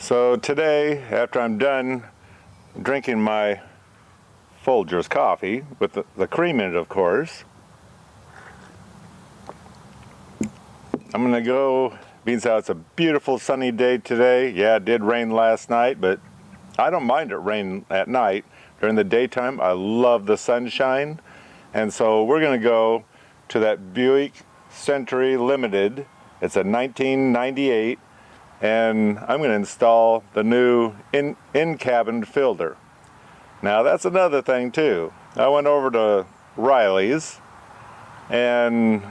So today, after I'm done drinking my Folgers coffee, with the cream in it of course, I'm gonna go, being how it's a beautiful sunny day today. Yeah, it did rain last night, but I don't mind it raining at night. During the daytime, I love the sunshine. And so we're gonna go to that Buick Century Limited. It's a 1998, and I'm gonna install the new in-cabin filter. Now that's another thing too. I went over to Riley's, and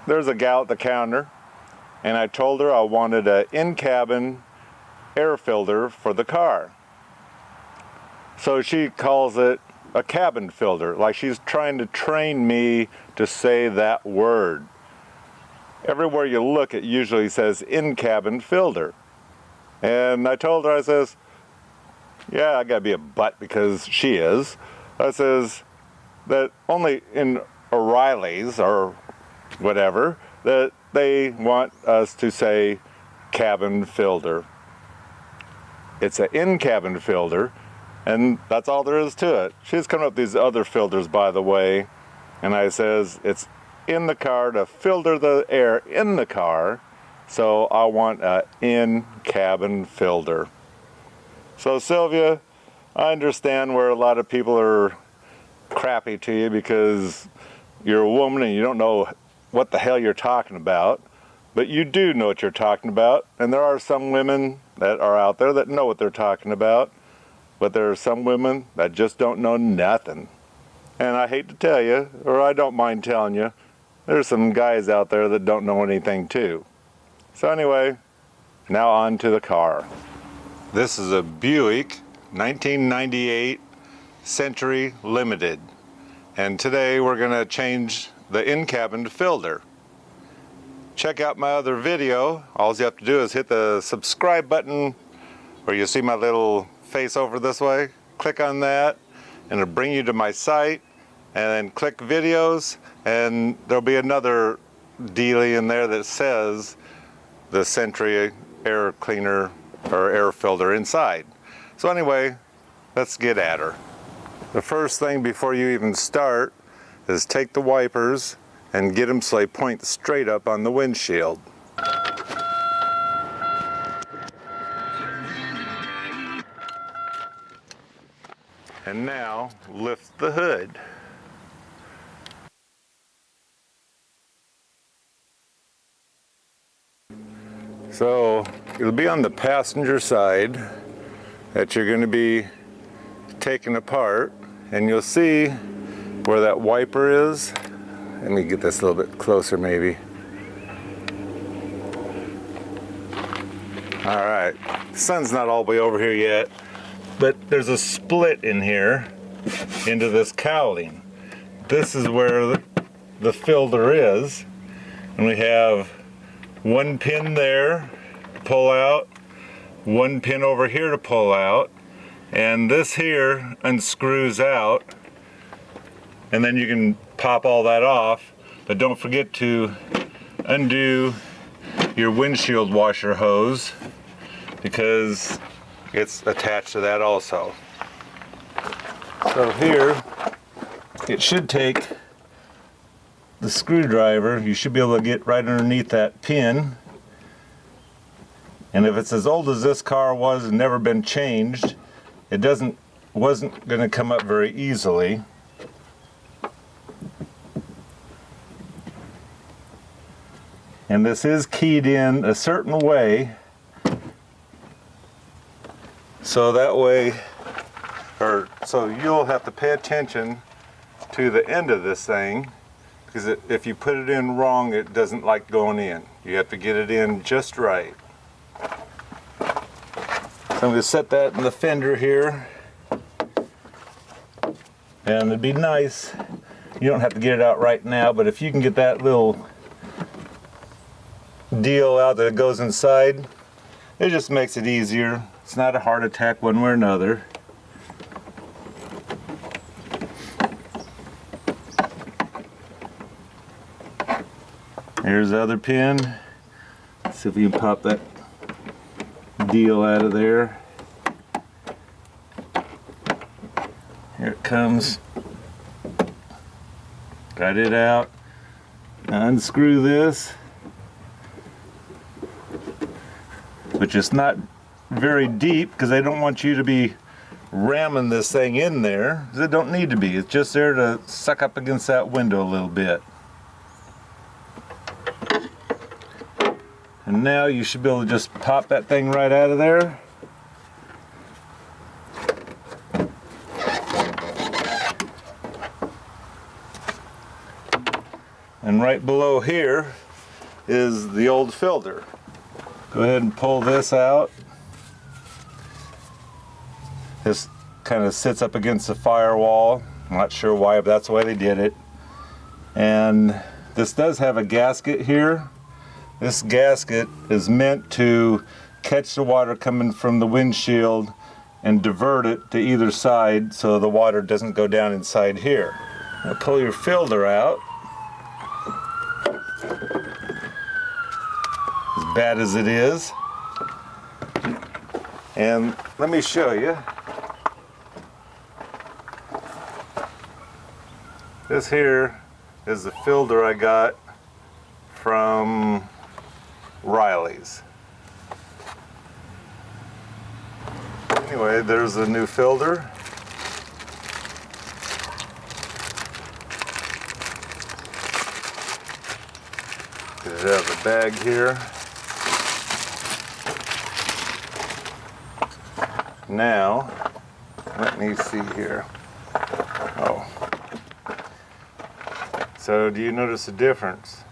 there's a gal at the counter, and I told her I wanted an in-cabin air filter for the car. So she calls it a cabin filter, like she's trying to train me to say that word. Everywhere you look, it usually says in-cabin filter. And I told her, I says, yeah, I gotta be a butt because she is. I says that only in O'Reilly's or whatever, that they want us to say cabin filter. It's an in-cabin filter, and that's all there is to it. She's coming up with these other filters, by the way, and I says it's in the car to filter the air in the car, so I want an in-cabin filter. So Sylvia, I understand where a lot of people are crappy to you because you're a woman and you don't know what the hell you're talking about, but you do know what you're talking about, and there are some women that are out there that know what they're talking about, but there are some women that just don't know nothing. And I hate to tell you, or I don't mind telling you, there's some guys out there that don't know anything too. So anyway, now on to the car. This is a Buick 1998 Century Limited, and today we're gonna change the in-cabin filter. Check out my other video. All you have to do is hit the subscribe button where you see my little face over this way. Click on that and it'll bring you to my site, and then click videos, and there'll be another dealie in there that says the Century air cleaner or air filter inside. So anyway, let's get at her. The first thing before you even start is take the wipers and get them so they point straight up on the windshield. And now lift the hood. So it'll be on the passenger side that you're going to be taking apart, and you'll see where that wiper is. Let me get this a little bit closer maybe. All right, the sun's not all the way over here yet, but there's a split in here into this cowling. This is where the filter is, and we have one pin there to pull out, one pin over here to pull out, and this here unscrews out, and then you can pop all that off. But don't forget to undo your windshield washer hose because it's attached to that also. So here it should take the screwdriver. You should be able to get right underneath that pin, and if it's as old as this car was and never been changed, it wasn't going to come up very easily. And this is keyed in a certain way, so that way, so you'll have to pay attention to the end of this thing, because if you put it in wrong, it doesn't like going in. You have to get it in just right. So I'm going to set that in the fender here, and it'd be nice, you don't have to get it out right now, but if you can get that little deal out that it goes inside, it just makes it easier. It's not a heart attack one way or another. Here's the other pin. Let's see if we can pop that deal out of there. Here it comes. Got it out. Now unscrew this, which is not very deep because I don't want you to be ramming this thing in there. It don't need to be. It's just there to suck up against that window a little bit. And now you should be able to just pop that thing right out of there. And right below here is the old filter. Go ahead and pull this out. This kind of sits up against the firewall. I'm not sure why, but that's the way they did it. And this does have a gasket here. This gasket is meant to catch the water coming from the windshield and divert it to either side so the water doesn't go down inside here. Now pull your filter out. As bad as it is. And let me show you. This here is the filter I got from Riley's. Anyway, there's the new filter. Get it out of the bag here. Now, let me see here. Oh. So, do you notice a difference?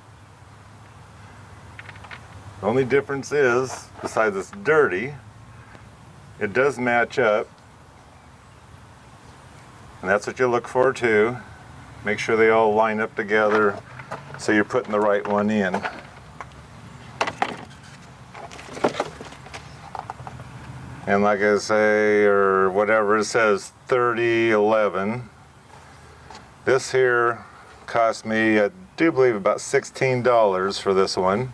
The only difference is, besides it's dirty, it does match up. And that's what you look for too. Make sure they all line up together so you're putting the right one in. And like I say, or whatever, it says 3011. This here cost me, I do believe, about $16 for this one.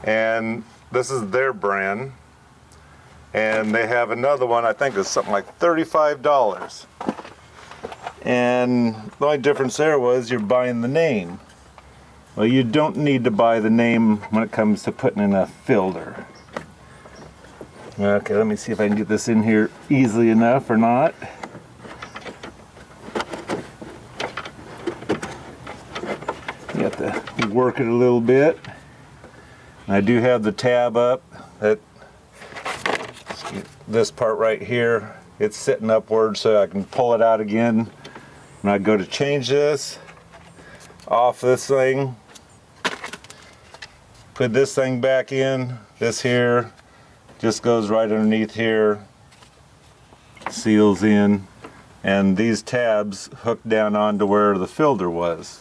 And this is their brand. And they have another one, I think it's something like $35. And the only difference there was you're buying the name. Well, you don't need to buy the name when it comes to putting in a filter. Okay, let me see if I can get this in here easily enough or not. You have to work it a little bit. I do have the tab up. This part right here, it's sitting upward so I can pull it out again. When I go to change this, off this thing, put this thing back in, this here just goes right underneath here, seals in, and these tabs hook down onto where the filter was.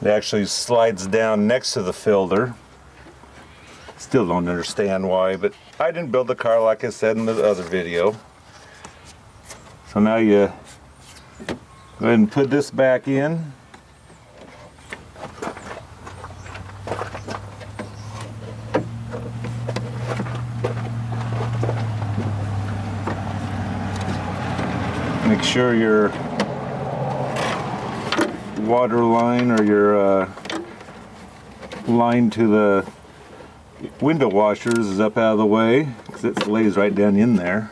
It actually slides down next to the filter. Still don't understand why, but I didn't build the car like I said in the other video. So now you go ahead and put this back in. Make sure your water line or your line to the window washers is up out of the way, because it lays right down in there.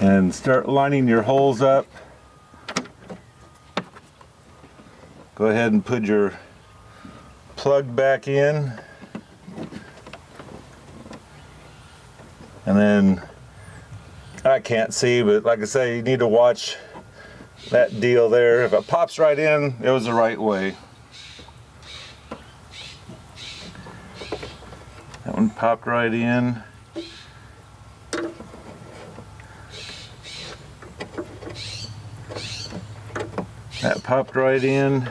And start lining your holes up. Go ahead and put your plug back in. And then, I can't see, but like I say, you need to watch that deal there. If it pops right in, it was the right way. That one popped right in. That popped right in.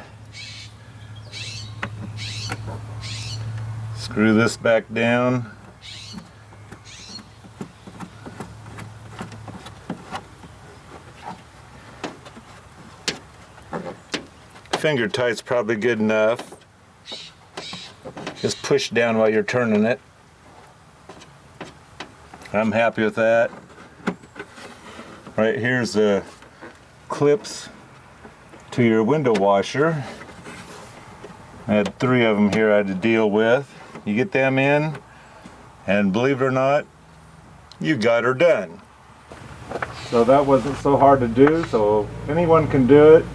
Screw this back down. Finger tight's probably good enough. Just push down while you're turning it. I'm happy with that. Right here's the clips to your window washer. I had 3 of them here I had to deal with. You get them in, and believe it or not, you got her done. So that wasn't so hard to do, so anyone can do it.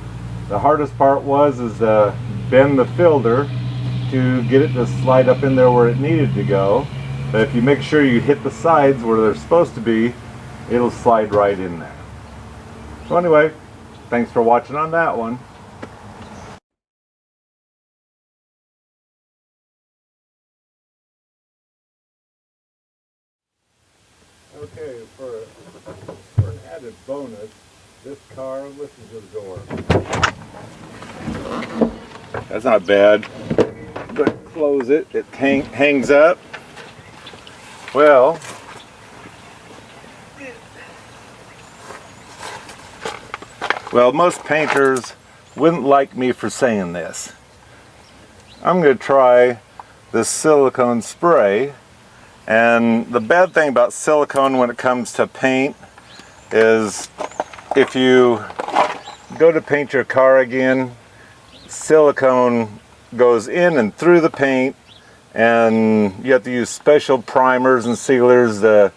The hardest part was bend the filter to get it to slide up in there where it needed to go. But if you make sure you hit the sides where they're supposed to be, it'll slide right in there. So anyway, thanks for watching on that one. Okay, for an added bonus, this car, listen to the door. That's not bad. But close it, it hangs up. Well, most painters wouldn't like me for saying this. I'm going to try this silicone spray. And the bad thing about silicone when it comes to paint is if you go to paint your car again, silicone goes in and through the paint, and you have to use special primers and sealers to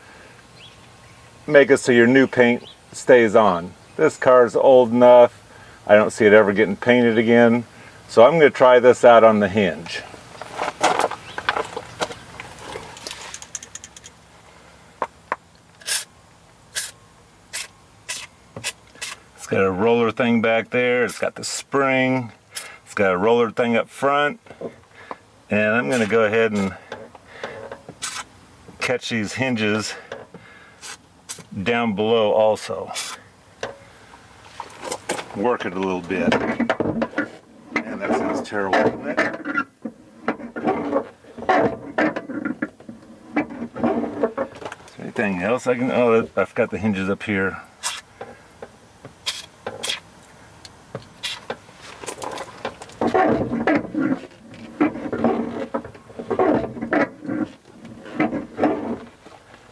make it so your new paint stays on. This car's old enough, I don't see it ever getting painted again, so I'm going to try this out on the hinge. It's got a roller thing back there, it's got the spring, it's got a roller thing up front, and I'm going to go ahead and catch these hinges down below also. Work it a little bit. Man, that sounds terrible, doesn't it? Is there anything else I can, oh, I've got the hinges up here.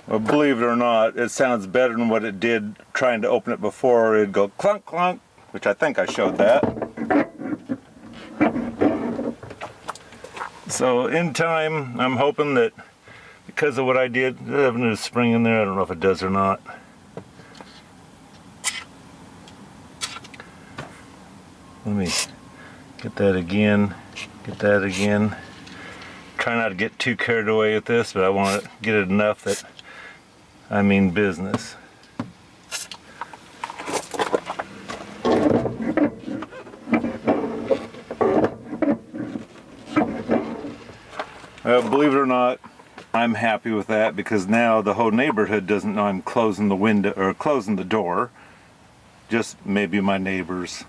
Well, believe it or not, it sounds better than what it did trying to open it before. It'd go clunk clunk, which I think I showed that. So in time, I'm hoping that because of what I did, does it have a spring in there? I don't know if it does or not. Let me get that again, get that again. Try not to get too carried away with this, but I want to get it enough that I mean business. Well, believe it or not, I'm happy with that because now the whole neighborhood doesn't know I'm closing the window or closing the door. Just maybe my neighbors.